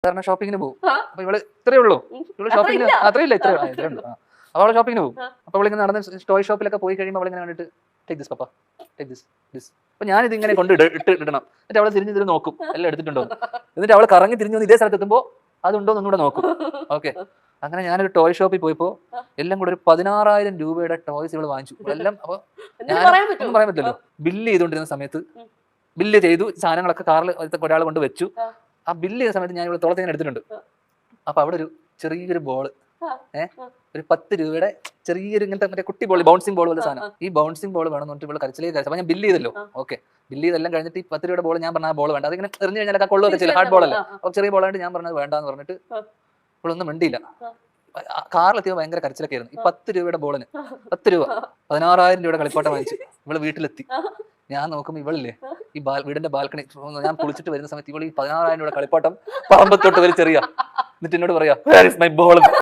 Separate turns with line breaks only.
സാധാരണ ഷോപ്പിങ്ങിന് പോകും. അപ്പൊ ഇവള് ഇത്രയേ ഉള്ളൂ, ഇവള് ഷോപ്പിങ്ങിന് അത്രയില്ല, ഇത്രയേ ഉള്ളൂ. അപ്പൊ അവള് ഷോപ്പിങ്ങിന് പോകും. അപ്പൊ അവളിങ്ങനെ നടന്ന് ടോയ് ഷോപ്പിലൊക്കെ പോയി കഴിയുമ്പോൾ അവളിങ്ങനെ കണ്ടിട്ട് take this papa, take this. അപ്പൊ ഞാനിത് ഇങ്ങനെ കൊണ്ട് ഇടണം. എന്നിട്ട് അവളെ തിരിഞ്ഞ് നോക്കും എല്ലാം എടുത്തിട്ടുണ്ടോ. എന്നിട്ട് അവൾ കറങ്ങി തിരിഞ്ഞു ഇതേ സ്ഥലത്ത് എത്തുമ്പോൾ അതുണ്ടോ എന്നൂടെ നോക്കും. ഓക്കെ, അങ്ങനെ ഞാനൊരു ടോയ് ഷോപ്പിൽ പോയപ്പോൾ എല്ലാം കൂടെ ഒരു 16,000 രൂപയുടെ ടോയ്സ് ഇവള് വാങ്ങിച്ചു. എല്ലാം അപ്പൊ ഞാൻ ഒന്നും പറയാൻ പറ്റില്ലല്ലോ. ബില്ല് ചെയ്തുകൊണ്ടിരുന്ന സമയത്ത് ബില്ല് ചെയ്തു, സാധനങ്ങളൊക്കെ കാറിൽ ഒരാൾ കൊണ്ട് വെച്ചു. ആ ബില്ല് ചെയ്ത സമയത്ത് ഞാൻ ഇവിടെ തോളത്ത് ഇങ്ങനെ എടുത്തിട്ടുണ്ട്. അപ്പൊ അവിടെ ഒരു ചെറിയൊരു ബോള്, ഒരു 10 രൂപയുടെ ചെറിയൊരു ഇങ്ങനത്തെ മറ്റേ കുട്ടി ബോൾ, ബൗൺസിംഗ് ബോൾ പോലെ സാധനം. ഈ ബൗൺസിംഗ് ബോൾ വേണം എന്നിട്ട് ഇവിടെ കരച്ചിലേക്ക് കഴിച്ചു. അപ്പൊ ഞാൻ ബില്ല് ചെയ്തല്ലോ. ഓക്കെ, ബില്ല് ചെയ്തെല്ലാം കഴിഞ്ഞിട്ട് ഈ 10 രൂപയുടെ ബോൾ ഞാൻ പറഞ്ഞ ബോൾ വേണ്ട, അതിങ്ങനെ എറിഞ്ഞു കഴിഞ്ഞാൽ കൊള്ളുമൊക്കെ ചെയ്യില്ല, ഹാർഡ് ബോൾ അല്ലേ. അപ്പൊ ചെറിയ ബോളായിട്ട് ഞാൻ പറഞ്ഞത് വേണ്ടാന്ന് പറഞ്ഞിട്ട് ഇവളൊന്നും മിണ്ടിയില്ല. കാറിലെത്തിയപ്പോൾ ഭയങ്കര കരച്ചിലൊക്കെ ആയിരുന്നു. ഈ 10 രൂപയുടെ ബോളിന് 10 രൂപ, 16,000 രൂപയുടെ കളിപ്പാട്ടം വാങ്ങിച്ചു. ഇവള് വീട്ടിലെത്തി. ഞാൻ നോക്കുമ്പോൾ ഇവളില്ലേ ഈ വീടിന്റെ ബാൽക്കണി, ഞാൻ കുളിച്ചിട്ട് വരുന്ന സമയത്ത് ഇവള് ഈ 16,000 രൂപയുടെ കളിപ്പാട്ടം പറമ്പത്തോട്ട് വലിച്ചെറിയാ. എന്നിട്ട് എന്നോട് പറയാ, വേർ ഈസ് മൈ ബോൾ.